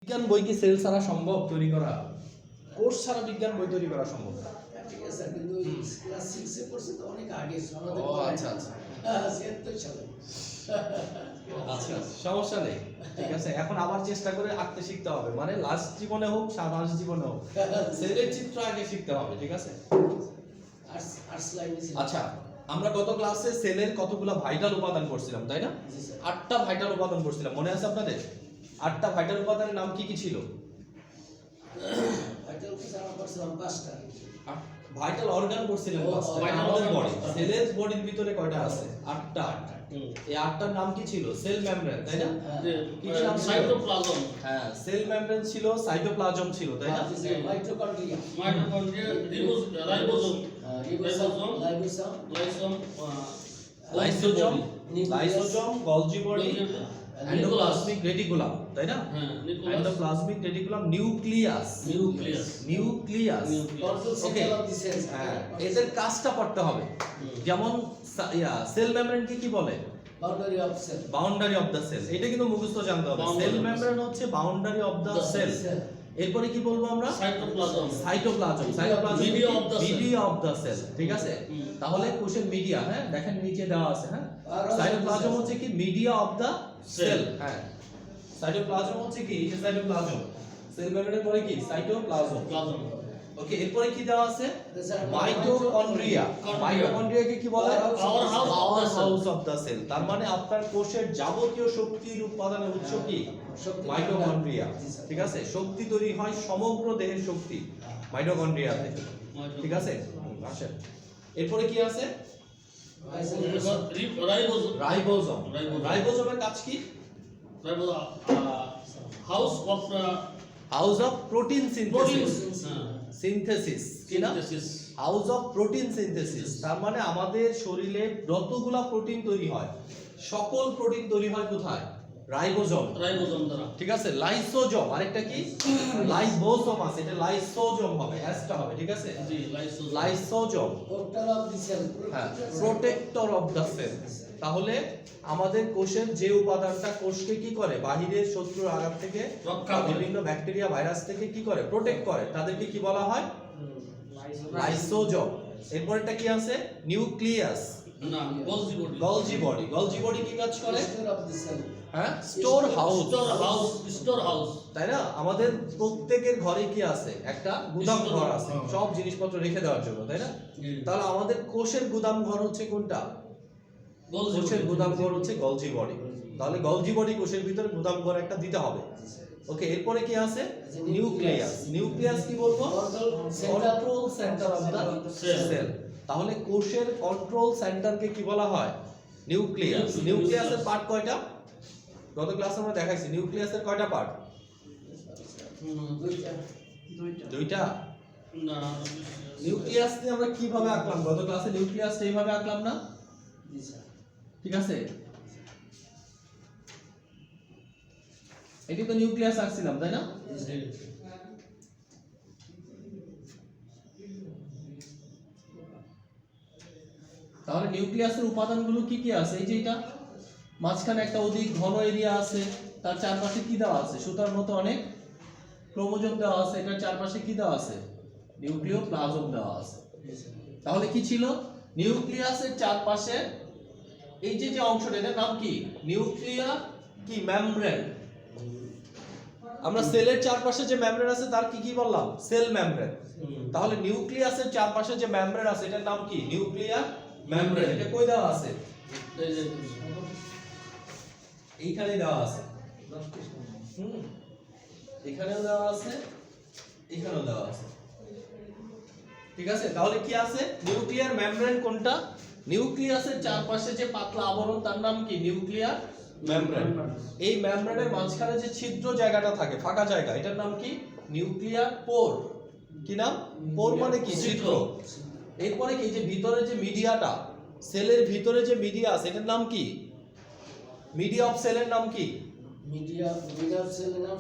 বিজ্ঞান বই কি সেল ছাড়া সম্ভব তৈরি করা? কোর্স ছাড়া বিজ্ঞান বই তৈরি করা সম্ভব না। ঠিক আছে, কিন্তু ক্লাস 6 এ পড়ছে তো অনেক আগে আমাদের। ও আচ্ছা আচ্ছা 76 সালে। আচ্ছা সমস্যা নেই, ঠিক আছে। এখন আবার চেষ্টা করে আঁকতে শিখতে হবে, মানে লাস্ট জীবনে হোক সাধারণ জীবনে হোক সেলের চিত্র আগে শিখতে হবে, ঠিক আছে। আর্টস লাইনে ছিল। আচ্ছা, আমরা গত ক্লাসে সেলের কতগুলো ভাইটাল উপাদান পড়ছিলাম, তাই না? জি স্যার। 8টা ভাইটাল উপাদান পড়ছিলাম, মনে আছে আপনাদের? 8টা ভাইটাল উপাদানের নাম কি কি ছিল? ভাইটাল কিছু আমরা পড়ছিলাম 5টা। ভাইটাল অর্গান পড়ছিলাম 5টা। vital আমাদের organ বডি, পাঁচটা। সেলের বডির ভিতরে কয়টা আছে? 8টা। এই 8টার নাম কি ছিল? সেল মেমব্রেন, তাই না? কি নাম ছিল? সাইটোপ্লাজম, হ্যাঁ, সেল মেমব্রেন ছিল, সাইটোপ্লাজম ছিল, তাই না? Mitochondria, mitochondria, ribosome, ribosome, lysosome, lysosome, lysosome, Golgi body, nucleus, endoplasmic reticulum, তাই না? হ্যাঁ, nucleus, endoplasmic reticulum, nucleus, nucleus, nucleus. Control okay, centre of the cells. হ্যাঁ, এদের কাজটা পড়তে হবে। যেমন সেল মেমব্রেনকে কি বলে? Boundary of cell. Boundary of the cell. এটা কিন্তু মুখস্থ জানতে হবে। Boundary cell of the membrane হচ্ছে বাউন্ডারি অফ দা সেল। এরপরে কি বলবো আমরা? Cytoplasm, cytoplasm. Cytoplasm Media of the cell. Media of the cell, ঠিক আছে। হুম। তাহলে কোষের মিডিয়া, হ্যাঁ দেখেন নিচে দেওয়া আছে, হ্যাঁ। আর সাইটোপ্লাজম হচ্ছে কি? Media of the cell, Cell. হ্যাঁ। সাইটোপ্লাজম হচ্ছে কি? এই যে সাইটোপ্লাজম। সেল মেমব্রেনের পরে কি? সাইটোপ্লাজম। প্লাজম, ওকে, এরপরে কি দেওয়া আছে? মাইটোকন্ড্রিয়া। মাইটোকন্ড্রিয়াকে কি বলে? Power house of the cell. House of the cell. তার মানে আপনার কোষের যাবতীয় শক্তির উৎপাদনের উৎস কি? শক্তি। মাইটোকন্ড্রিয়া, জি, স্যার। ঠিক আছে। শক্তি তৈরি হয় সমগ্র দেহের শক্তি মাইটোকন্ড্রিয়া থেকে, ঠিক আছে। আসেন, এরপরে কি আছে? Ribosome, ribosome. রাইবোজোম। রাইবোজোমের কাজ কি? Ribosome, house of house of protein protein, synthesis. Synthesis কি না? Synthesis, house of protein synthesis. তার মানে আমাদের শরীরে যতগুলা প্রোটিন তৈরি হয়, সকল প্রোটিন তৈরি হয় কোথায়? রাইবোজোম, রাইবোজোম দ্বারা, ঠিক আছে। লাইসোজোম, আরেকটা কি? লাইবোজোম আছে, এটা লাইসোজোম হবে, এসটা হবে, ঠিক আছে। জি, lysosome, lysosome, protector of the cell. হ্যাঁ, প্রোটেক্টর অফ দা সেল। তাহলে আমাদের কোষের যে উপাদানটা কোষকে কি করে? বাহিরের শত্রুর আঘাত থেকে, রক্ষা করে। বিভিন্ন ব্যাকটেরিয়া ভাইরাস থেকে কি করে? প্রোটেক্ট করে। তাদেরকে কি বলা হয়? লাইসোজোম। এরপরটা কি আছে? নিউক্লিয়াস, না, Golgi body, Golgi body. Golgi body কি কাজ করে? Protector of the cell. হ্যাঁ, স্টোর হাউস, স্টোর হাউস, তাই না? আমাদের প্রত্যেকের ঘরে কি আছে? একটা গুদাম ঘর আছে, সব জিনিসপত্র রেখে দেওয়ার জন্য, তাই না? তাহলে আমাদের কোষের গুদাম ঘর হচ্ছে কোনটা? কোষের গুদাম ঘর হচ্ছে গলজি বডি। তাহলে গলজি বডি কোষের ভিতরে গুদাম ঘর একটা দিতে হবে। ওকে, এরপরে কি আছে? নিউক্লিয়াস। নিউক্লিয়াস কি বলবো? Control centre of the cell. তাহলে কোষের কন্ট্রোল সেন্টারকে কি বলা হয়? নিউক্লিয়াস। নিউক্লিয়াসের পার্ট কয়টা? গত ক্লাসে আমরা দেখাইছি নিউক্লিয়াসের কয়টা পার্ট? দুইটা। না, নিউক্লিয়াস নিয়ে আমরা কিভাবে আঁকলাম? গত ক্লাসে নিউক্লিয়াসটা এইভাবে আঁকলাম না? জি স্যার। ঠিক আছে, এটি তো নিউক্লিয়াস আঁকছিলাম, তাই না? তাহলে নিউক্লিয়াসের উপাদানগুলো কি কি আছে? এই যে এটা মাঝখানে একটা অধিক ঘন এরিয়া আছে, তার চারপাশে কি দেওয়া আছে? সুতার মতো অনেক ক্রোমোজোম দেওয়া আছে, এটার চারপাশে কি দেওয়া আছে? নিউক্লিওপ্লাজম দেওয়া আছে। তাহলে কি ছিল? নিউক্লিয়াসের চারপাশে এই যে যে অংশটা, এটার নাম কি? নিউক্লিয়ার কি মেমব্রেন। আমরা সেলের চারপাশে যে মেমব্রেন আছে তার কি কি বললাম? Cell membrane. তাহলে নিউক্লিয়াসের চারপাশে যে মেমব্রেন আছে এটার নাম কি? Nuclear membrane. এটা কই দেওয়া আছে? এইখানে দেওয়া আছে। এখানেও দেওয়া আছে, এখানেও দেওয়া আছে, ঠিক আছে। তাহলে কি আছে? নিউক্লিয়ার মেমব্রেন কোনটা? নিউক্লিয়াসের চারপাশে যে পাতলা আবরণ তার নাম কি? Nuclear membrane. এই মেমব্রেনের মাঝখানে যে ছিদ্র জায়গাটা থাকে, ফাঁকা জায়গা, এটার নাম কি? নিউক্লিয়ার পোর। কি নাম? পোর মানে কি? ছিদ্র। এরপরে কি? যে ভিতরে যে মিডিয়াটা, সেলের ভিতরে যে মিডিয়া আছে এটার নাম কি? মিডিয়া অফ সেলের নাম কি? মিডিয়া অফ সেলের নাম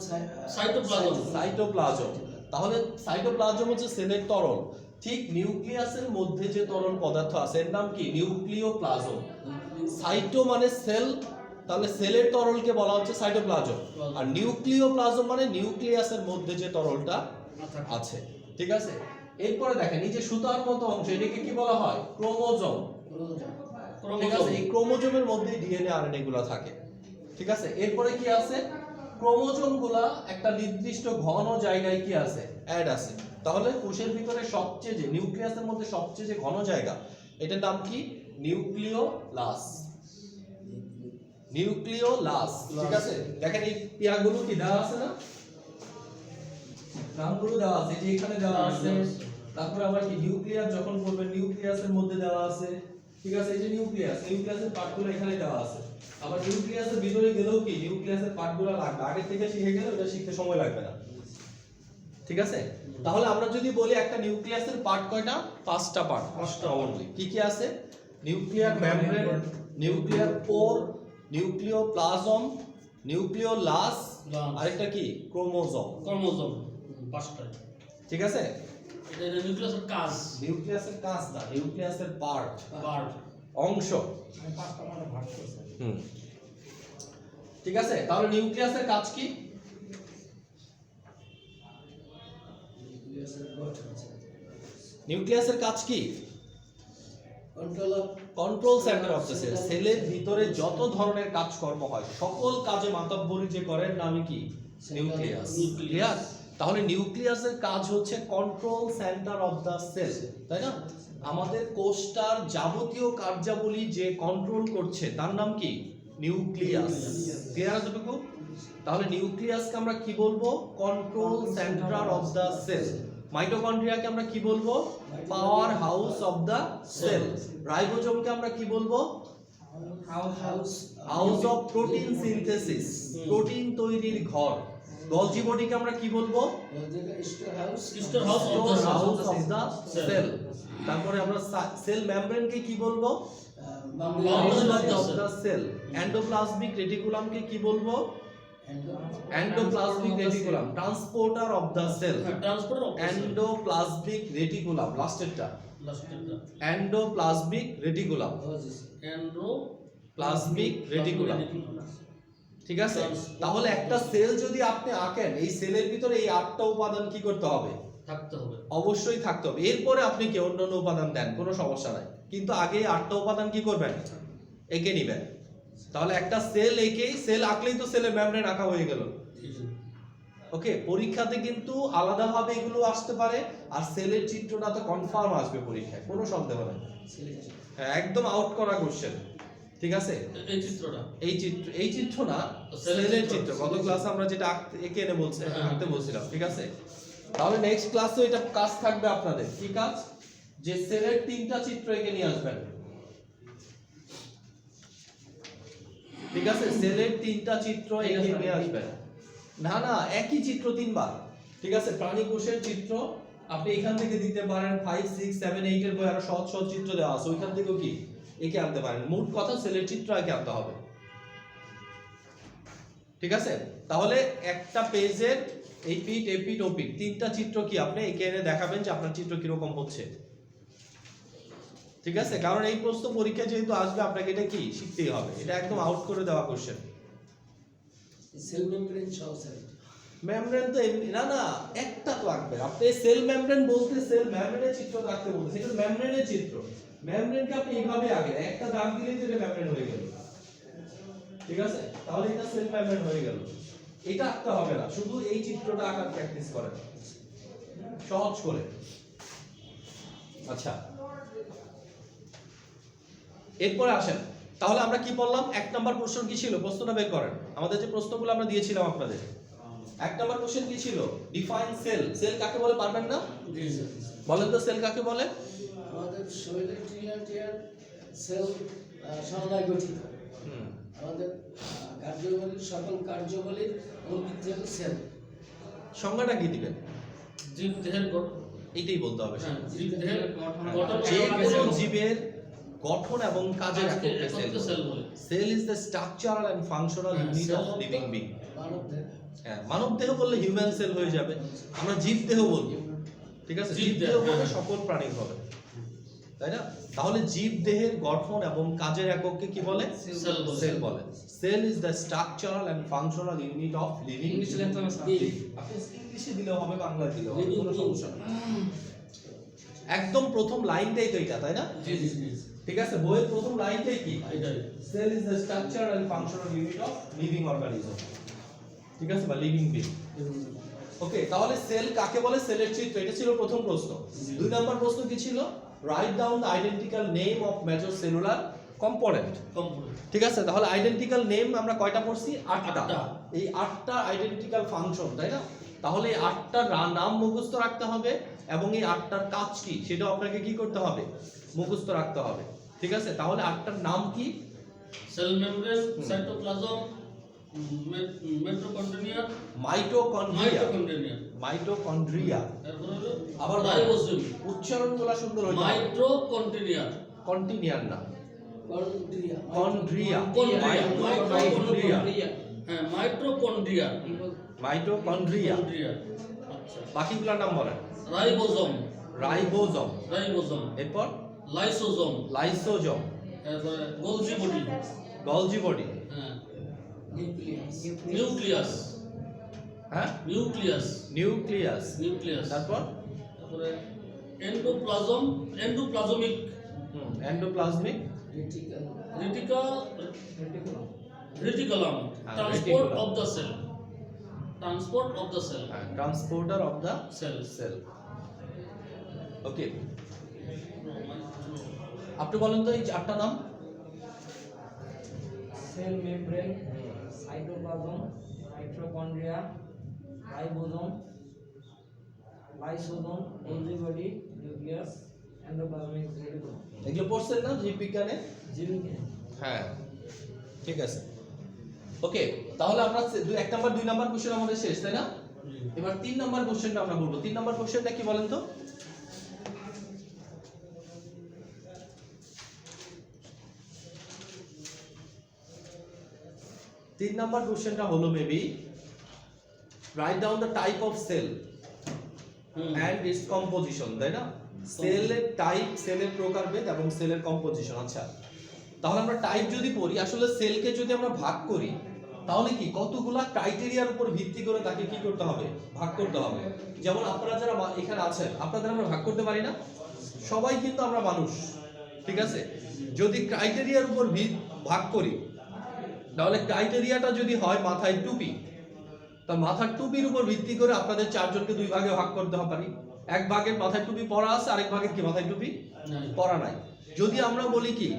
সাইটোপ্লাজম, সাইটোপ্লাজম। তাহলে সাইটোপ্লাজম হচ্ছে সেলের তরল। ঠিক নিউক্লিয়াসের মধ্যে যে তরল পদার্থ আছে এর নাম কি? নিউক্লিওপ্লাজম। সাইটো মানে সেল, তাহলে সেলের তরলকে বলা হচ্ছে সাইটোপ্লাজম, আর নিউক্লিওপ্লাজম মানে নিউক্লিয়াসের মধ্যে যে তরলটা আছে। ঠিক আছে, এরপরে দেখেন এই যে সুতার মতো অংশ এটাকে কি বলা হয়? ক্রোমোজোম। ঠিক আছে, এই ক্রোমোজোমের মধ্যে ডিএনএ আরএনএ গুলো থাকে। ঠিক আছে, এরপরে কি আছে? ক্রোমোজোম গুলা একটা নির্দিষ্ট ঘন জায়গায় কি আছে? অ্যাড আছে। তাহলে কোষের ভিতরে সবচেয়ে যে নিউক্লিয়াসের মধ্যে সবচেয়ে যে ঘন জায়গা, এটার নাম কি? নিউক্লিওলাস। নিউক্লিওলাস। ঠিক আছে, দেখেন এই পিয়াগুলো কি দেওয়া আছে না? নামগুলো দেওয়া আছে, যে এখানে দেওয়া আছে। তারপরে আবার কি নিউক্লিয়াস যখন করবেন নিউক্লিয়াসের মধ্যে দেওয়া আছে। ঠিক আছে, এই যে নিউক্লিয়াসের পার্টগুলো এখানে দেওয়া আছে। আবার নিউক্লিয়াসের ভিতরে গেলেও কি নিউক্লিয়াসের পার্টগুলো লাগবে, আগে থেকে শিখে গেলে ওটা শিখতে সময় লাগবে না। ঠিক আছে, তাহলে আমরা যদি বলি একটা নিউক্লিয়াসের পার্ট কয়টা? 5টা পার্ট। 5টা অনলি। কি কি আছে? নিউক্লিয়ার মেমব্রেন, নিউক্লিয়ার পোর, নিউক্লিওপ্লাজম, নিউক্লিওলাস, আরেকটা কি? ক্রোমোজোম। ক্রোমোজোম 5টা। ঠিক আছে, এটা নিউক্লিয়াসের কাজ, নিউক্লিয়াসের কাজ না, নিউক্লিয়াসের পার্ট, অংশ। ঠিক আছে, তাহলে নিউক্লিয়াসের কাজ কি? নিউক্লিয়াসের কাজ কি? Control centre of the cell. সেলের ভিতরে যত ধরনের কাজকর্ম হয় সকল কাজে মাতব্বরি যে করেন নামই কি? নিউক্লিয়াস। ক্লিয়ার? তাহলে নিউক্লিয়াসের কাজ হচ্ছে control centre of the cell, তাই না? আমাদের কোষটার যাবতীয় কার্যাবলী যে কন্ট্রোল করছে তার নাম কি? নিউক্লিয়াস। ক্লিয়ার এতটুকু? তাহলে নিউক্লিয়াসকে আমরা কি বলবো? Control centre of the cell. মাইটোকন্ড্রিয়াকে আমরা কি বলবো? Power house of the cell. রাইবোজোমকে আমরা কি বলবো? House of protein synthesis, protein তৈরির ঘর। গলজি বডিকে আমরা কি বলবো? Store house of the cell. তারপরে আমরা সেল মেমব্রেনকে কি বলবো? Of the cell. এন্ডোপ্লাজমিক রেটিকুলামকে কি বলবো? Endoplasmic reticulum. Transporter of the cell. Endoplasmic reticulum, লাস্টেরটা। Endoplasmic reticulum. Endoplasmic reticulum. ঠিক আছে, তাহলে একটা সেল যদি আপনি আঁকেন, এই সেলের ভিতরে এই 8টা উপাদান কি করতে হবে? থাকতে হবে, অবশ্যই থাকতে হবে। এরপরে আপনি কি অন্যান্য উপাদান দেন, কোনো সমস্যা নাই, কিন্তু আগে এই 8টা উপাদান কি করবেন? এঁকে নিবেন। তাহলে একটা সেল এঁকেই, সেল আঁকলেই তো সেলের মেমব্রেন আঁকা হয়ে গেল। ওকে, পরীক্ষাতে কিন্তু আলাদাভাবে এগুলো আসতে পারে, আর সেলের চিত্রটা তো কনফার্ম আসবে পরীক্ষায়, কোনো সন্দেহ নেই। হ্যাঁ, একদম আউট করা কোশ্চেন। ঠিক আছে, এই চিত্রটা, এই চিত্র না, সেলের চিত্র। গত ক্লাসে আমরা যেটা এঁকে এনে বলছি, আঁকতে বলছিলাম। ঠিক আছে, তাহলে নেক্সট ক্লাসে এটা কাজ থাকবে আপনাদের। কি কাজ? যে সেলের 3টা চিত্র এঁকে নিয়ে আসবেন। ঠিক আছে, সেলের 3টা চিত্র এঁকে নিয়ে আসবেন। না না, একই চিত্র 3 বার। ঠিক আছে, প্রাণী কোষের চিত্র আপনি এখান থেকে দিতে পারেন। 5, 6, 7, 8 এর বই আরো সহজ সহজ চিত্র দেওয়া আছে, ওইখান থেকেও কি এঁকে আনতে পারেন। মোট কথা সেলের চিত্র এঁকে আনতে হবে। ঠিক আছে, তাহলে একটা পেজের এই পিট, এই পিট, ও পিট, 3টা চিত্র কি আপনি এঁকে এনে দেখাবেন যে আপনার চিত্র কিরকম হচ্ছে। ঠিক আছে, কারণ এই প্রশ্ন পরীক্ষা যেহেতু আসবে, আপনাকে এটা কি শিখতেই হবে। এটা একদম আউট করে দেওয়া কোশ্চেন। সেল মেমব্রেন সহ স্যার, মেমব্রেন তো না না, একটা তো আঁকবে আপনি। সেল মেমব্রেন বলতে সেল মেমব্রেনের চিত্র আঁকতে বলতে, সেটা মেমব্রেনের চিত্র। মেমব্রেনকে আপনি এইভাবে আঁকেন, একটা দাগ দিলেই তো এটা মেমব্রেন হয়ে গেল। ঠিক আছে, তাহলে এটা সেল মেমব্রেন হয়ে গেল। এটা আঁকতে হবে না, শুধু এই চিত্রটা আঁকার প্র্যাকটিস করেন সহজ করে। আচ্ছা, এরপরে আসেন, তাহলে আমরা কি বললাম? 1 নাম্বার প্রশ্ন কি ছিল? প্রশ্নটা বের করেন। আমাদের যে প্রশ্নগুলো আমরা দিয়েছিলাম আপনাদের, 1 নাম্বার কোশ্চেন কি ছিল? Define sell. সেল কাকে বলে পারবেন না? বলেন তো, সেল কাকে বলে? আমাদের শরীরের ট্রিলিয়ন সেল সংখ্যায় গঠিত। আমাদের কার্যবলীর সকল কার্যবলীর অঙ্কিত সেল। সংজ্ঞাটা কি দিবেন? জীব দেহের গঠন, এইটাই বলতে হবে। জীব দেহের গঠন, যে কোনো জীবের গঠন এবং কাজের এককে সেল বলে। Cell is the structural and functional unit of living being. মানব দেহ, হ্যাঁ, মানব দেহ বললে হিউম্যান সেল হয়ে যাবে। আমরা জীব দেহ বলবো। ঠিক আছে, জীব দেহ বললে সকল প্রাণীর হবে। তাই না? তাহলে জীবদেহের গঠন এবং কাজের একককে কি বলে? সেল বলে। সেল বলে। Cell is the structural and functional unit of living. আপনি ইংলিশে দিলেও হবে, বাংলায় দিলেও হবে, কোনো সমস্যা নেই। একদম প্রথম লাইনটাই তো এটা, তাই না? জি জি জি ঠিক আছে, বইয়ের প্রথম লাইনটাই কি? এটাই। Cell is the structural and functional unit of living organism. ঠিক আছে, বা লিভিং বিং। ওকে, তাহলে সেল কাকে বলে? সেলের চিত্র, এটা ছিল প্রথম প্রশ্ন। 2 নম্বর প্রশ্ন কি ছিল? Right down the identical name of major cellular component. Component. ঠিক আছে, তাহলে আইডেন্টিক্যাল নেম আমরা কয়টা পড়ছি? 8টা। আটটা। এই 8টা আইডেন্টিক্যাল ফাংশন, তাই না? তাহলে এই 8টার নাম মুখস্থ রাখতে হবে এবং এই 8টার কাজ কি সেটাও আপনাকে কি করতে হবে? মুখস্থ রাখতে হবে। ঠিক আছে, তাহলে 8টার নাম কি? Cell membrane, cytoplasm, mitochondria, mitochondria. Mitochondria. Mitochondria. তারপরে হলো আবার রাইবোসোম, উচ্চারণগুলো সুন্দর হইতে হবে। মাইটোকন্ড্রিয়া, কন্টিনিয়ার না, কন্ড্রিয়া কন্ড্রিয়া। মাইটোকন্ড্রিয়া। হ্যাঁ, মাইটোকন্ড্রিয়া। মাইটোকন্ড্রিয়া। কন্ড্রিয়া। আচ্ছা। বাকিগুলোর নাম বলেন। রাইবোসোম, রাইবোজম, রাইবোসোম, এরপর লাইসোসোম, লাইসোজম, তারপরে গোলজি বডি, গলজি বডি, হ্যাঁ, নিউক্লিয়াস নিউক্লিয়াস, হ্যাঁ, নিউক্লিয়াস, নিউক্লিয়াস, নিউক্লিয়াস, তারপর তারপরে এন্ডোপ্লাজম, এন্ডোপ্লাজমিক, এন্ডোপ্লাজমিক, রেটিক্যাল রেটিকা, রেটিকুলাম, হ্যাঁ, transport reticulum. Of the cell, transport of the cell, transporter of the cell, cell. Okay, আপনি বলেন তো এই 8টা নাম। Cell membrane, cytoplasm, mitochondria, ribosome, lysosome, Golgi body, nucleus, endoplasmic reticulum. এগুলো পড়ছেন না জীববিজ্ঞানে? জীববিজ্ঞান। হ্যাঁ, ঠিক আছে। ওকে, তাহলে আমরা 1 নাম্বার 2 নাম্বার কোশ্চেন আমাদের শেষ, তাই না? এবার 3 নাম্বার কোশ্চেনটা আমরা বলবো। 3 নাম্বার কোশ্চেনটা কি বলেন তো? তিন নাম্বার কোশ্চেনটা হলো maybe write down the type of cell and its composition, তাই না? সেলের টাইপ, সেলের প্রকারভেদ এবং সেলের কম্পোজিশন। আচ্ছা, তাহলে আমরা টাইপ যদি পড়ি, আসলে সেলকে যদি আমরা ভাগ করি তাহলে কি কতগুলা ক্রাইটেরিয়ার উপর ভিত্তি করে তাকে কি করতে হবে? ভাগ করতে হবে। যেমন আপনারা যারা এখানে আছেন, আপনাদের আমরা ভাগ করতে পারি না? সবাই কিন্তু আমরা মানুষ, ঠিক আছে? যদি ক্রাইটেরিয়ার উপর ভাগ করি তাহলে ক্রাইটেরিয়াটা যদি হয় মাথায় টুপি, তা মাথার টুপির উপর ভিত্তি করে আপনাদের 4 জনকে 2 ভাগে ভাগ করতে পারি। এক ভাগের মাথায় টুপি পরা আছে, আরেক ভাগের কি মাথায় টুপি পরা নাই। যদি আমরা বলি কি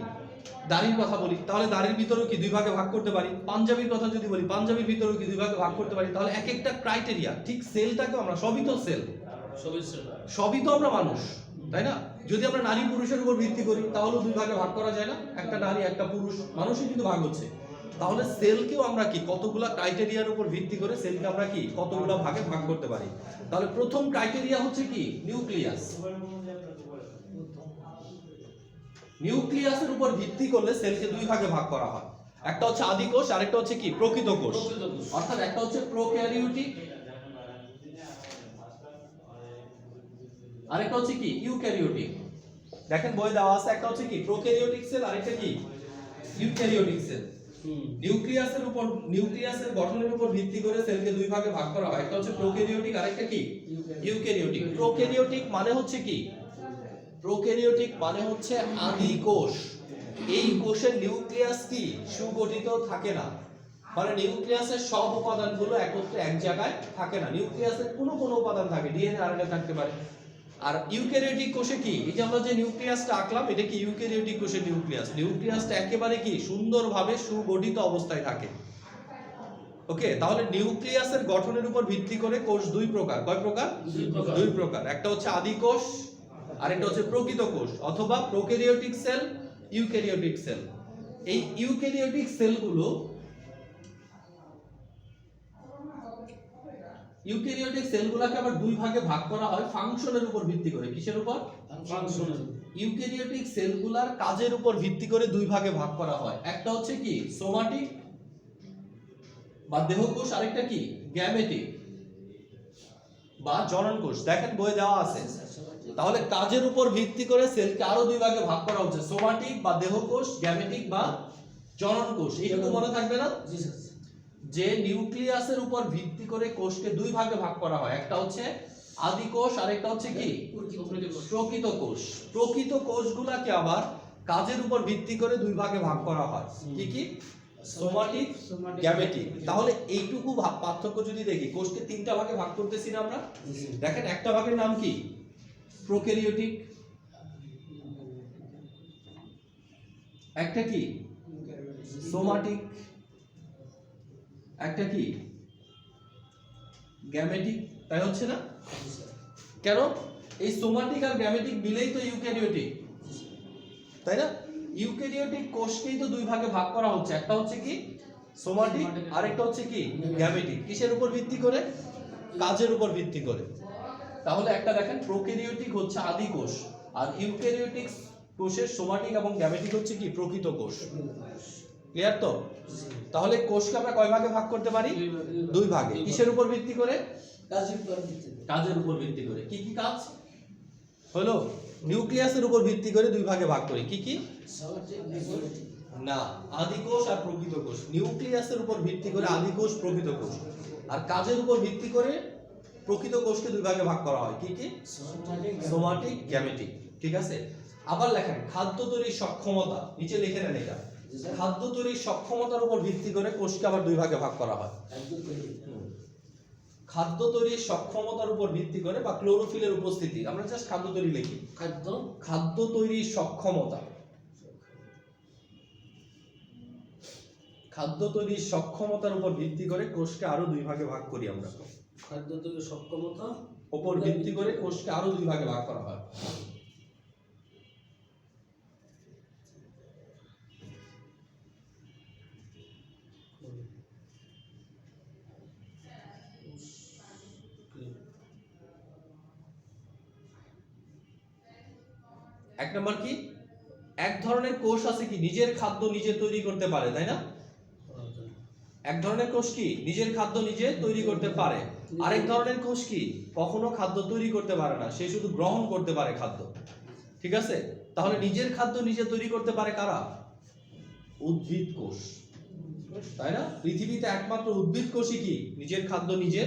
দাড়ির কথা বলি, তাহলে দাড়ির ভিতরেও কি 2 ভাগে ভাগ করতে পারি। পাঞ্জাবির কথা যদি বলি, পাঞ্জাবির ভিতরেও কি 2 ভাগে ভাগ করতে পারি। তাহলে এক একটা ক্রাইটেরিয়া, ঠিক সেলটাকে আমরা সবই তো সেল, সবই তো আমরা মানুষ, তাই না? যদি আমরা নারী পুরুষের উপর ভিত্তি করি তাহলেও 2 ভাগে ভাগ করা যায় না? একটা নারী একটা পুরুষ, মানুষই কিন্তু ভাগ হচ্ছে। তাহলে সেলকেও আমরা কি কতগুলা ক্রাইটেরিয়ার উপর ভিত্তি করে সেলকে আমরা কি কতগুলা ভাগে ভাগ করতে পারি। তাহলে প্রথম ক্রাইটেরিয়া হচ্ছে কি? নিউক্লিয়াস। নিউক্লিয়াসের উপর ভিত্তি করলে সেলকে 2 ভাগে ভাগ করা হয়। একটা হচ্ছে আদিকোষ, আরেকটা হচ্ছে কি প্রকৃত কোষ। অর্থাৎ একটা হচ্ছে প্রোক্যারিওটিক, আরেকটা হচ্ছে কি ইউক্যারিওটিক। দেখেন বই দেওয়া আছে, একটা হচ্ছে কি প্রোক্যারিওটিক সেল, আরেকটা কি ইউক্যারিওটিক সেল। নিউক্লিয়াসের উপর, নিউক্লিয়াসের গঠনের উপর ভিত্তি করে সেলকে 2 ভাগে ভাগ করা হয়। একটা হচ্ছে প্রোক্যারিওটিক, আরেকটা কি ইউক্যারিওটিক। প্রোক্যারিওটিক মানে হচ্ছে কি? প্রোক্যারিওটিক মানে হচ্ছে আদি কোষ। এই কোষের নিউক্লিয়াস কি সুগঠিত থাকে না, মানে নিউক্লিয়াসের সব উপাদানগুলো একত্রে এক জায়গায় থাকে না। নিউক্লিয়াসের কোনো উপাদান থাকে, ডিএনএ আরএনএ থাকতে পারে। আর ইউক্যারিওটিক কোষে কি, এই যে আমরা যে নিউক্লিয়াসটা আঁকলাম, এটা কি ইউক্যারিওটিক কোষের নিউক্লিয়াস। নিউক্লিয়াসটা একেবারে কি সুন্দরভাবে সুগঠিত অবস্থায় থাকে। ওকে, তাহলে নিউক্লিয়াসের গঠনের উপর ভিত্তি করে কোষ 2 প্রকার। কয় প্রকার? 2 প্রকার। একটা হচ্ছে আদি কোষ, আরেকটা হচ্ছে প্রকৃত কোষ, অথবা প্রোক্যারিওটিক সেল, ইউক্যারিওটিক সেল। এই ইউক্যারিওটিক সেলগুলো, ইউক্যারিওটিক সেলগুলোকে আবার 2 ভাগে ভাগ করা হয় ফাংশনের উপর ভিত্তি করে। কিসের উপর? ফাংশনের। ইউক্যারিওটিক সেলগুলার কাজের উপর ভিত্তি করে 2 ভাগে ভাগ করা হয়। একটা হচ্ছে কি সোমাটিক বা দেহকোষ, আরেকটা কি গ্যামেটিক। বা জনন কোষ। দেখেন বই দেওয়া আছে। সোমাটিক তাহলে কাজের উপর ভিত্তি করে সেলকে আরো দুই ভাগে ভাগ করা হচ্ছে, সোমাটিক বা দেহকোষ, গ্যামেটিক বা জনন কোষ। এইটুকু মনে থাকবে না জি স্যার যে নিউক্লিয়াসের উপর ভিত্তি করে কোষকে দুই ভাগে ভাগ করা হয়, একটা হচ্ছে আদি কোষ আর একটা হচ্ছে কি প্রকৃত কোষ। প্রকৃত কোষগুলাকে আবার কাজের উপর ভিত্তি করে দুই ভাগে ভাগ করা হয়, কি কি? Somatic, gametic. তাহলে এইটুকু পার্থক্য যদি দেখি, কোষকে তিনটা ভাগে ভাগ করতেছি না আমরা। দেখেন একটা ভাগের নাম কি? প্রোক্যারিওটিক, একটা কি সোমাটিক, একটা কি গ্যামেটিক। তাই হচ্ছে না? কেন? এই সোমাটিক আর গ্যামেটিক মিলেই তো ইউক্যারিওটিক, তাই না? ইউক্যারিওটিক কোষকেই তো দুই ভাগে ভাগ করা হচ্ছে, একটা হচ্ছে কি সোমাটিক আর একটা হচ্ছে কি গ্যামেটিক। কিসের উপর ভিত্তি করে? কাজের উপর ভিত্তি করে। তাহলে একটা দেখেন, প্রোক্যারিওটিক হচ্ছে আদি কোষ আর ইউক্যারিওটিক কোষের সোমাটিক এবং গ্যামেটিক হচ্ছে কি প্রকৃত কোষ। ক্লিয়ার তো? তাহলে কোষকে আমরা কয় ভাগে ভাগ করতে পারি? দুই ভাগে। কিসের উপর ভিত্তি করে? কাজের উপর ভিত্তি করে। কাজের উপর ভিত্তি করে। কি কি কাজ হলো? নিউক্লিয়াসের উপর ভিত্তি করে দুই ভাগে ভাগ করি, কি কি? সোমাটিক গ্যামেটিক না, আদি কোষ আর প্রকৃত কোষ। নিউক্লিয়াসের উপর ভিত্তি করে আদি কোষ, প্রকৃত কোষ। আর কাজের উপর ভিত্তি করে প্রকৃত কোষকে দুই ভাগে ভাগ করা হয়, কি কি? Somatic, gametic. ঠিক আছে? আবার লেখেন খাদ্য তৈরির সক্ষমতা, নিচে লিখে নেন এটা। খাদ্য তৈরির সক্ষমতার উপর ভিত্তি করে কোষকে আবার দুই ভাগে ভাগ করা হয়। খাদ্য তৈরির সক্ষমতার উপর ভিত্তি করে বা ক্লোরোফিলের উপস্থিতি, আমরা জাস্ট খাদ্য তৈরি লিখি। খাদ্য তৈরির সক্ষমতা, খাদ্য তৈরির সক্ষমতার উপর ভিত্তি করে কোষকে আরো দুই ভাগে ভাগ করি আমরা। খাদ্য তৈরির সক্ষমতা উপর ভিত্তি করে কোষকে আরো দুই ভাগে ভাগ করা হয়। এক নম্বর কি? এক ধরনের কোষ আছে কি নিজের খাদ্য নিজে তৈরি করতে পারে, তাই না? এক ধরনের কোষ কি নিজের খাদ্য নিজে তৈরি করতে পারে। আরেক ধরনের কোষ কি কখনো খাদ্য তৈরি করতে পারে না, সে শুধু গ্রহণ করতে পারে খাদ্য। ঠিক আছে? তাহলে নিজের খাদ্য নিজে তৈরি করতে পারে কারা? উদ্ভিদ কোষ, তাই না? পৃথিবীতে একমাত্র উদ্ভিদ কোষই কি নিজের খাদ্য নিজে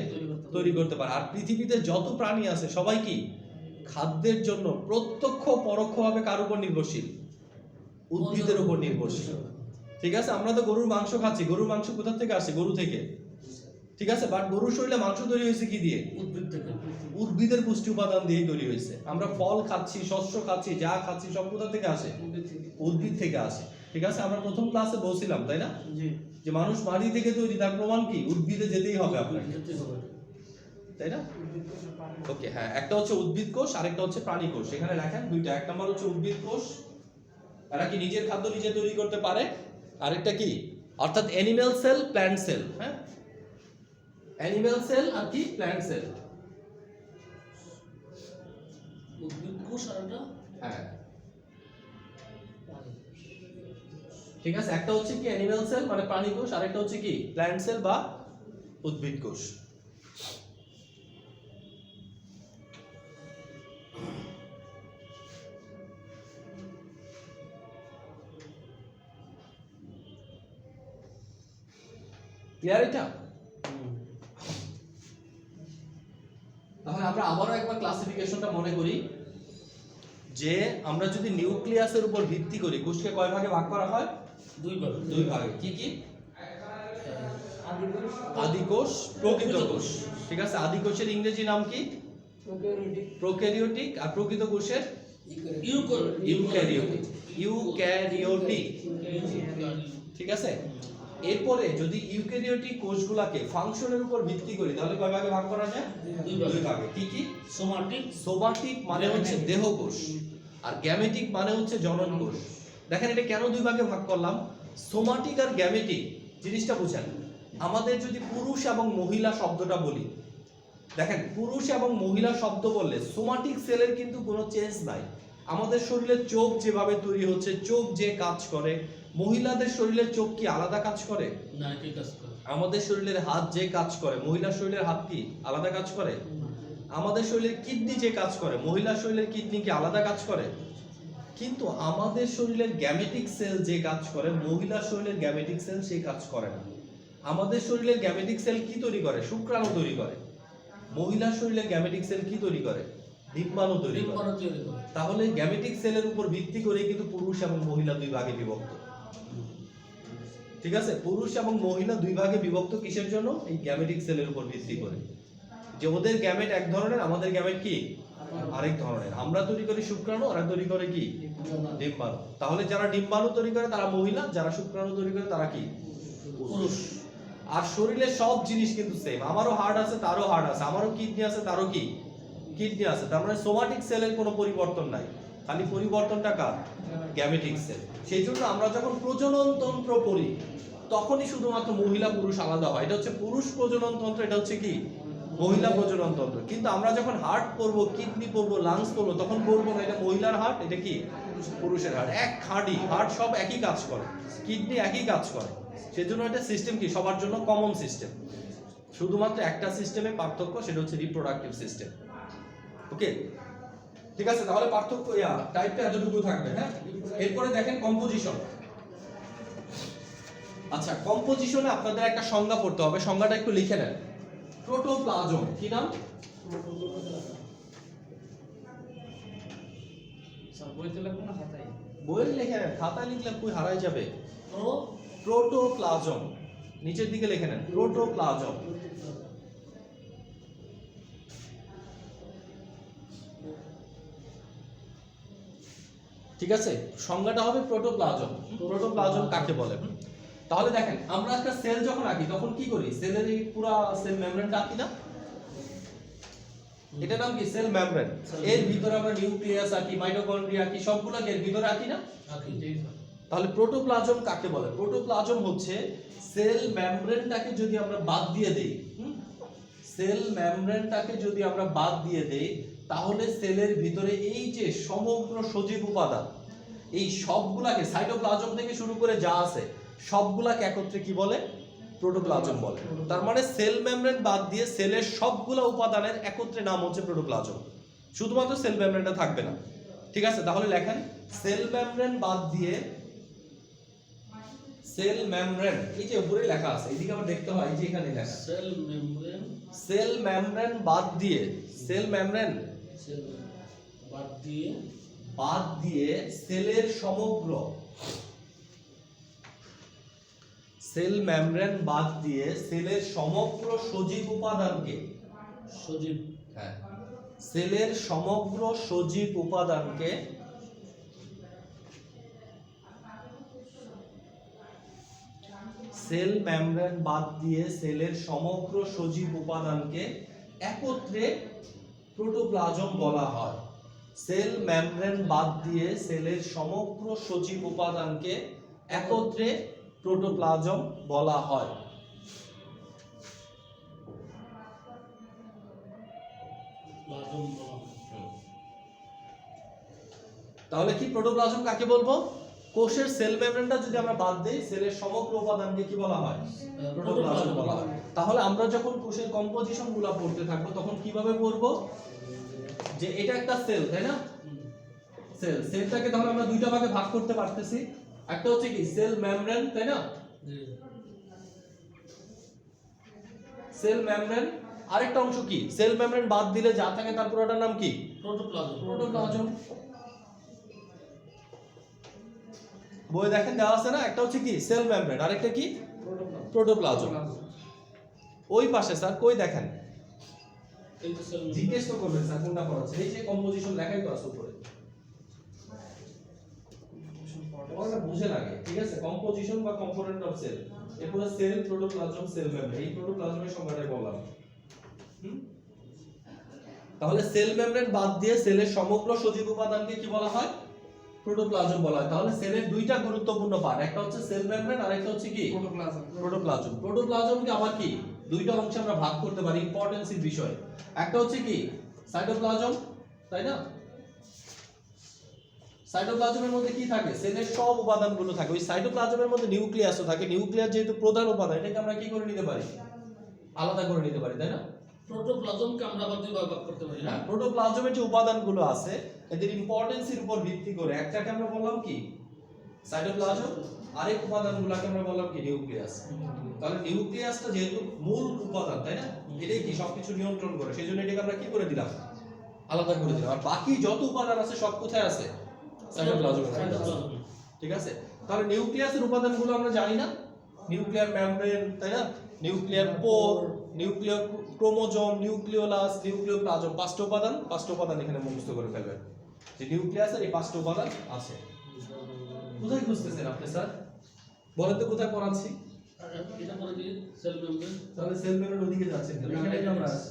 তৈরি করতে পারে। আর পৃথিবীতে যত প্রাণী আছে সবাই কি খাদ্যের জন্য প্রত্যক্ষ পরোক্ষভাবে কার উপর নির্ভরশীল? উদ্ভিদের উপর নির্ভরশীল। ঠিক আছে? আমরা তো গরুর মাংস খাচ্ছি, গরুর মাংস কোথা থেকে আসে? গরু থেকে। ঠিক আছে? বাট গরুর শরীরে মাংস তৈরি হয়েছে কি দিয়ে? উদ্ভিদ থেকে। উদ্ভিদের পুষ্টি উপাদান দিয়েই তৈরি হয়েছে। আমরা ফল খাচ্ছি, শস্য খাচ্ছি, যা খাচ্ছি সব কোথা থেকে আসে? উদ্ভিদ থেকে আসে। ঠিক আছে? আমরা প্রথম ক্লাসে বলছিলাম, তাই না, যে মানুষ মাটি থেকে তৈরি, তার প্রমাণ কি? উদ্ভিদে যেতেই হবে আপনাকে, তাই না? ওকে, হ্যাঁ, একটা হচ্ছে উদ্ভিদ কোষ আর একটা হচ্ছে প্রাণী কোষ। এখানে লেখেন দুইটা। এক নম্বর হচ্ছে উদ্ভিদ কোষ, এরা কি নিজের খাদ্য নিজে তৈরি করতে পারে। আরেকটা কি? অর্থাৎ অ্যানিম্যাল সেল, প্ল্যান্ট সেল। হ্যাঁ, অ্যানিম্যাল সেল আর কি প্ল্যান্ট সেল। উদ্ভিদ কোষ আর একটা হ্যাঁ, ঠিক আছে। একটা হচ্ছে কি অ্যানিম্যাল সেল মানে প্রাণী কোষ, আর একটা হচ্ছে কি প্ল্যান্ট সেল বা উদ্ভিদ কোষ। ক্লিয়ার এটা? তাহলে আমরা আবারও একবার ক্লাসিফিকেশনটা মনে করি যে আমরা যদি নিউক্লিয়াসের উপর ভিত্তি করি কোষকে কয় ভাগে ভাগ করা হয়? দুই ভাগে। কি কি? আদি কোষ, প্রকৃত কোষ। ঠিক আছে? আদি কোষের ইংরেজি নাম কি? প্রোক্যারিওটিক। আর প্রকৃত কোষের ইউক্যারিওটিক। ইউক্যারিওটিক। ঠিক আছে? এরপরে যদি ইউক্যারিওটিক কোষগুলোকে ফাংশনের উপর ভিত্তি করি তাহলে কয় ভাগে ভাগ করা যায়? দুই ভাগে। কি কি? সোমাটিক। সোমাটিক মানে হচ্ছে দেহকোষ, আর গ্যামেটিক মানে হচ্ছে জনন কোষ। দেখেন এটা কেন দুই ভাগে ভাগ করলাম? সোমাটিক আর গ্যামেটিক জিনিসটা বুঝেন। আমাদের যদি পুরুষ এবং মহিলা শব্দটা বলি, দেখেন পুরুষ এবং মহিলা শব্দ বললে সোমাটিক সেলের কিন্তু কোনো চেঞ্জ নাই। আমাদের শরীরে চোখ যেভাবে তৈরি হচ্ছে, চোখ যে কাজ করে, মহিলাদের শরীরের চোখ কি আলাদা কাজ করে? না, একই কাজ করে। আমাদের শরীরের হাত যে কাজ করে, মহিলার শরীরের হাত কি আলাদা কাজ করে? আমাদের শরীরের কিডনি যে কাজ করে, মহিলার শরীরের কিডনি কি আলাদা কাজ করে? কিন্তু আমাদের শরীরের গ্যামেটিক সেল যে কাজ করে, মহিলার শরীরের গ্যামেটিক সেল সেই কাজ করে না। আমাদের শরীরের গ্যামেটিক সেল কি তৈরি করে? শুক্রাণু তৈরি করে। মহিলার শরীরের গ্যামেটিক সেল কি তৈরি করে? ডিম্বাণু তৈরি করে। ডিম্বাণু তৈরি করে। তাহলে গ্যামেটিক সেলের উপর ভিত্তি করে কিন্তু পুরুষ এবং মহিলা দুই ভাগে বিভক্ত। ঠিক আছে, পুরুষ এবং মহিলা দুই ভাগে বিভক্ত কিসের জন্য? এই গ্যামেটিক সেলের উপর ভিত্তি করে, যে ওদের গ্যামেট এক ধরনের, আমাদের গ্যামেট কি আরেক ধরনের। আমরা তৈরি করি শুক্রাণু, ওরা তৈরি করে কি ডিম্বাণু। তাহলে যারা ডিম্বাণু তৈরি করে তারা মহিলা, যারা শুক্রাণু তৈরি করে তারা কি পুরুষ। আর শরীরের সব জিনিস কিন্তু সেম। আমারও হার্ট আছে, তারও হার্ট আছে, আমারও কিডনি আছে, তারও কি কিডনি আছে। তার মানে সোমাটিক সেলের কোনো পরিবর্তন নাই, খালি পরিবর্তনটা কার? Gametic sell. সেই জন্য আমরা যখন প্রজনন তন্ত্র পড়ি তখনই শুধুমাত্র মহিলা পুরুষ আলাদা হয়। এটা হচ্ছে পুরুষ প্রজনন তন্ত্র, এটা হচ্ছে কি মহিলা প্রজনন তন্ত্র। কিন্তু আমরা যখন হার্ট পড়বো, কিডনি পড়বো, লাংস পড়বো, তখন বলবো না এটা মহিলার হার্ট, এটা কি পুরুষের হার্ট। এক হার্টই, হার্ট সব একই কাজ করে, কিডনি একই কাজ করে। সেজন্য এটা সিস্টেম কি সবার জন্য কমন সিস্টেম। শুধুমাত্র একটা সিস্টেমে পার্থক্য, সেটা হচ্ছে রিপ্রোডাক্টিভ সিস্টেম। ওকে, ঠিক আছে। তাহলে পার্থক্য টাইপটা এতটুকু থাকবে। হ্যাঁ, এরপরে দেখেন কম্পোজিশন। আচ্ছা, কম্পোজিশনে আপনাদের একটা সংজ্ঞা পড়তে হবে, সংজ্ঞাটা একটু লিখে নেন। প্রোটোপ্লাজম কি নাম? স্যার বইতে লাগবে না খাতায়? বইয়ে লিখে নেন, খাতায় লিখলে কই হারাই যাবে। তো প্রোটোপ্লাজম নিচের দিকে লিখে নেন, প্রোটোপ্লাজম। ঠিক আছে, সংজ্ঞাটা হবে প্রোটোপ্লাজম। প্রোটোপ্লাজম কাকে বলে? তাহলে দেখেন, আমরা একটা সেল যখন আঁকি তখন কি করি? সেলের এই পুরো সেল মেমব্রেনটা আঁকি না? এটা নাম কি? Cell membrane. এর ভিতরে আমরা নিউক্লিয়াস আঁকি, মাইটোকন্ড্রিয়া আঁকি, সবগুলোকে এর ভিতরে আঁকি না? তাহলে প্রোটোপ্লাজম কাকে বলে? প্রোটোপ্লাজম হচ্ছে সেল মেমব্রেনটাকে যদি আমরা বাদ দিয়ে দেই, সেল মেমব্রেনটাকে যদি আমরা বাদ দিয়ে দেই, তাহলে সেলের ভিতরে এই যে সমগ্র সজীব উপাদান, এই সবগুলাকে, সাইটোপ্লাজম থেকে শুরু করে যা আছে সবগুলাকে একত্রে কি বলে? প্রোটোপ্লাজম বলে। তার মানে সেল মেমব্রেন বাদ দিয়ে সেলের সবগুলা উপাদানের একত্রে নাম হচ্ছে প্রোটোপ্লাজম। শুধুমাত্র সেল মেমব্রেনটা থাকবে না। ঠিক আছে, তাহলে লেখেন সেল মেমব্রেন বাদ দিয়ে, সেল মেমব্রেন এই যে উপরে লেখা আছে, এদিকে আবার দেখতে হয়, এই যে এখানে লেখা সেল মেমব্রেন, সেল মেমব্রেন বাদ দিয়ে, সেল মেমব্রেন সেল বাদ দিয়ে, বাদ দিয়ে সেলের সমগ্র, সেল মেমব্রেন বাদ দিয়ে সেলের সমগ্র সজীব উপাদানকে, সজীব, হ্যাঁ, সেলের সমগ্র সজীব উপাদানকে সেল মেমব্রেন বাদ দিয়ে সেলের সমগ্র সজীব উপাদানকে একত্রে প্রোটোপ্লাজম বলা হয়। সেল মেমব্রেন বাদ দিয়ে সেলের সমগ্র সজীব উপাদানকে একত্রে প্রোটোপ্লাজম বলা হয়। প্লাজম বলা হয়। তাহলে কি প্রোটোপ্লাজম কাকে বলবো? কোষের সেল মেমব্রেনটা যদি আমরা বাদ দেই, সেলের সমগ্র উপাদানকে কি বলা হয়? প্রোটোপ্লাজম বলা হয়। তাহলে আমরা যখন কোষের কম্পোজিশন গুলো পড়তে থাকবো তখন কিভাবে পড়বো? যে এটা একটা সেল, তাই না? সেল, সেলটাকে তাহলে আমরা দুইটা ভাগে ভাগ করতে পারতেছি। একটা হচ্ছে কি সেল মেমব্রেন, তাই না? Cell membrane. আরেকটা অংশ কি? সেল মেমব্রেন বাদ দিলে যা থাকে তার পুরোটার নাম কি? প্রোটোপ্লাজম। প্রোটোপ্লাজম। বই দেখেন দেওয়া আছে না, একটা হচ্ছে কি সেল মেমব্রেন, আরেকটা কি প্রোটোপ্লাজম। ওই পাশে স্যার কই দেখেন, এই যে সেল জিজ্ঞেস তো করবেন স্যার কোনটা পড়াচ্ছে, এই যে কম্পোজিশন লেখাই তো আছে উপরে, ওটা বুঝে লাগে। ঠিক আছে, কম্পোজিশন বা কম্পোনেন্ট অফ সেল, এরপরে সেল, প্রোটোপ্লাজম, সেল মেমব্রেন, এই প্রোটোপ্লাজমের সংজ্ঞাটাই বললাম। তাহলে সেল মেমব্রেন বাদ দিয়ে সেলের সমগ্র সজীব উপাদানকে কি বলা হয়? প্রোটোপ্লাজম বলা হয়। তাহলে সেলের দুইটা গুরুত্বপূর্ণ পার্ট, একটা হচ্ছে সেল মেমব্রেন আর একটা হচ্ছে কি প্রোটোপ্লাজম। প্রোটোপ্লাজমকে আবার কি দুইটা অংশে আমরা ভাগ করতে পারি ইম্পর্টেন্সের বিষয়। একটা হচ্ছে কি সাইটোপ্লাজম, তাই না? সাইটোপ্লাজমের মধ্যে কি থাকে? সেলের সব উপাদানগুলো থাকে। ওই সাইটোপ্লাজমের মধ্যে নিউক্লিয়াসও থাকে। নিউক্লিয়াস যেহেতু প্রধান উপাদান, এটাকে আমরা কি করে নিতে পারি? আলাদা করে নিতে পারি, তাই না? প্রোটোপ্লাজমকে আমরা আবার দুই ভাগ করতে পারি না? হ্যাঁ, প্রোটোপ্লাজমের যে উপাদানগুলো আছে এদের ইম্পর্টেন্সের উপর ভিত্তি করে একটাকে আমরা বললাম কি সাইটোপ্লাজম, আরেক উপাদানগুলোকে আমরা বললাম কি নিউক্লিয়াস। তাহলে নিউক্লিয়াসটা যেহেতু মূল উপাদান, তাই না, এটাই কি সবকিছু নিয়ন্ত্রণ করে, সেই জন্য এটাকে আমরা কি করে দিলাম, আলাদা করে দিলাম। আর বাকি যত উপাদান আছে সব কোথায় আছে, সাইটোপ্লাজমের মধ্যে আছে। সাইটোপ্লাজমে। ঠিক আছে, তাহলে নিউক্লিয়াসের উপাদানগুলো আমরা জানি না, নিউক্লিয়ার মেমব্রেন, তাই না, নিউক্লিয়ার পোর, নিউক্লিয়ার ক্রোমোজোম, নিউক্লিওলাস, নিউক্লিওপ্লাজম, পাঁচটা উপাদান এখানে মুখস্থ করে ফেলবেন যে নিউক্লিয়াসের এই পাঁচটা উপাদান আছে। কোথায় খুঁজতেছেন আপনি স্যার, বলেন তো কোথায় পড়াচ্ছি? আর এটা পরে কি সেল মেমব্রেন? তাহলে সেল মেমব্রেন ওদিকে যাচ্ছেন কেন? এখানে তো আমরা আছি।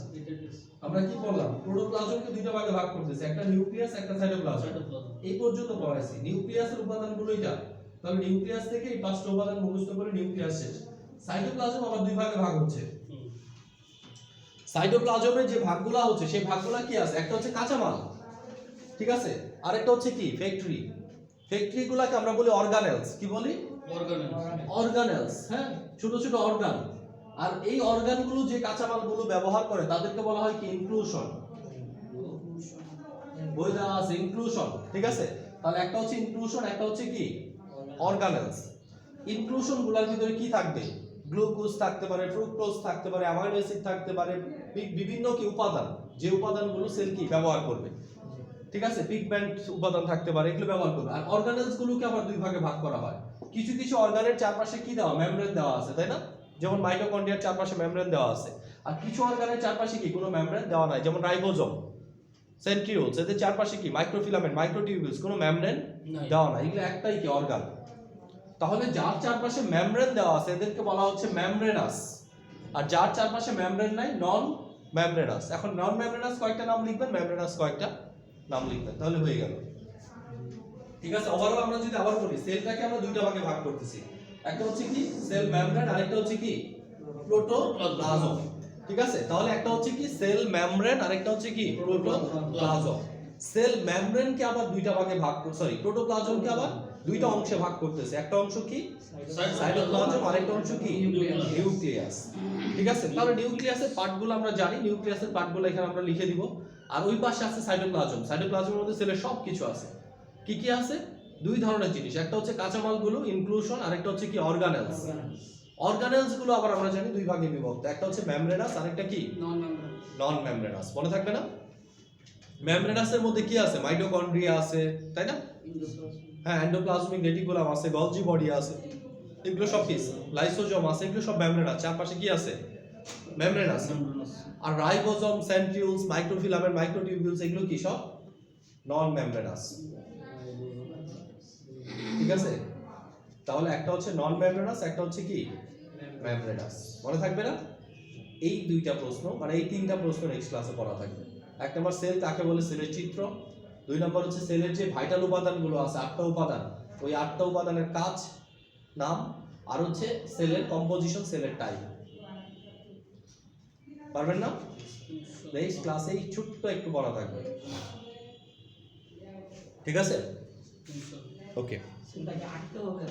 আমরা কি করলাম, প্রোটোপ্লাজমকে দুইটা ভাগে ভাগ করতেছি, একটা নিউক্লিয়াস একটা সাইটোপ্লাজম। সাইটোপ্লাজম। এই পর্যন্ত পড়াইছি। নিউক্লিয়াসের উপাদানগুলো এটা, তাহলে নিউক্লিয়াস থেকে এই পাঁচটা উপাদান মুখস্থ করে নিউক্লিয়াস শেষ। সাইটোপ্লাজম আবার দুই ভাগে ভাগ হচ্ছে। হুম। সাইটোপ্লাজমের যে ভাগগুলো হচ্ছে সেই ভাগগুলো কি আছে, একটা হচ্ছে কাঁচামাল, ঠিক আছে, আরেকটা হচ্ছে কি ফ্যাক্টরি। ফ্যাক্টরিগুলোকে আমরা বলি অর্গানেলস। কি বলি? অর্গানেল। অর্গানেলস। হ্যাঁ, ছোট ছোট অর্গান। আর এই অর্গানগুলো যে কাঁচামালগুলো ব্যবহার করে তাদেরকে বলা হয় কি ইনক্লুশন। বই দেওয়া আছে ইনক্লুশন, ঠিক আছে। তাহলে একটা হচ্ছে ইনক্লুশন, একটা হচ্ছে কি অর্গানেলস। ইনক্লুশন গুলোর ভিতরে কি থাকবে, গ্লুকোজ থাকতে পারে, ফ্রুক্টোজ থাকতে পারে, অ্যামাইনো অ্যাসিড থাকতে পারে, বিভিন্ন কি উপাদান, যে উপাদানগুলো সেল কি ব্যবহার করবে, ঠিক আছে, পিগমেন্ট উপাদান থাকতে পারে, এগুলো ব্যবহার করবে। আর অর্গানেলস গুলোকে আবার দুই ভাগে ভাগ করা হয়। কিছু কিছু অর্গানের চারপাশে কি দেওয়া, মেমব্রেন দেওয়া আছে, তাই না, যেমন মাইটোকন্ড্রিয়ার চারপাশে মেমব্রেন দেওয়া আছে। আর কিছু অর্গানের চারপাশে কি কোনো মেমব্রেন দেওয়া নাই, যেমন রাইবোজোম, সেন্ট্রিওলস, এদের চারপাশে কি মাইক্রোফিলামেন্ট, মাইক্রোটিউবিউলস, কোনো মেমব্রেন নাই। দেওয়া নাই। এগুলো একটাই কি অর্গান। তাহলে যার চারপাশে মেমব্রেন দেওয়া আছে এদেরকে বলা হচ্ছে মেমব্রেনাস, আর যার চারপাশে মেমব্রেন নাই নন মেমব্রেনাস। এখন নন মেমব্রেনাস কয়েকটা নাম লিখবেন, মেমব্রেনাস কয়েকটা নাম লিখবেন, তাহলে হয়ে গেল। ঠিক আছে, ওভারঅল আমরা যদি আবার বলি, সেলটাকে আমরা দুইটা ভাগে ভাগ করতেছি, একটা হচ্ছে কি সেল মেমব্রেন, আরেকটা হচ্ছে কি প্রোটোপ্লাজম। ঠিক আছে, তাহলে একটা হচ্ছে কি সেল মেমব্রেন, আরেকটা হচ্ছে কি প্রোটোপ্লাজম। সেল মেমব্রেনকে আবার দুইটা ভাগে ভাগ, সরি প্রোটোপ্লাজমকে আবার দুইটা অংশে ভাগ করতেছে, একটা অংশ কি সাইটোপ্লাজম, আরেকটা অংশ কি নিউক্লিয়াস। ঠিক আছে, তাহলে নিউক্লিয়াসের পার্টগুলো আমরা জানি, নিউক্লিয়াসের পার্টগুলো এখানে আমরা লিখে দিব। আর ওই পাশে আছে সাইটোপ্লাজম। সাইটোপ্লাজমের মধ্যে সেলের সব কিছু আছে। কি কি আছে, দুই ধরনের জিনিস, একটা হচ্ছে কাঁচামালগুলো ইনক্লুশন, আরেকটা হচ্ছে কি অর্গানেলস। অর্গানেলস গুলো আবার আমরা জানি দুই ভাগে বিভক্ত, একটা হচ্ছে মেমব্রেনাস, আরেকটা কি নন মেমব্রেনাস। মনে থাকবে না? মেমব্রেনাসের মধ্যে কি আছে, মাইটোকন্ড্রিয়া আছে, তাই না, হ্যাঁ, এন্ডোপ্লাজমিক রেটিকুলাম আছে, গলজি বডি আছে, এগুলো সব কি, লাইসোজোম আছে, এগুলো সব মেমব্রেনাস। চারপাশে কি আছে, মেমব্রেনাস। আর রাইবোজোম, সেন্ট্রিওলস, মাইক্রোফিলামেন্ট, মাইক্রোটিউবিউলস, এগুলো কি সব নন মেমব্রেনাস। ঠিক আছে, তাহলে একটা হচ্ছে নন মেমব্রেনাস, একটা হচ্ছে কি মেমব্রেনাস। মনে থাকবে না? এই দুইটা প্রশ্ন, মানে এই তিনটা প্রশ্ন নেক্সট ক্লাসে পড়া থাকবে। এক নম্বর সেল কাকে বলে, সেলের চিত্র। দুই নম্বর হচ্ছে সেলের যে ভাইটাল উপাদানগুলো আছে, 8টা উপাদান, ওই 8টা উপাদানের কাজ, নাম। আর হচ্ছে সেলের কম্পোজিশন, সেলের টাইপ। পারবেন না? নেক্সট ক্লাসে ছোট্ট একটু পড়া থাকবে। ঠিক আছে, ওকে। সেটাকে আঁকতে হবে।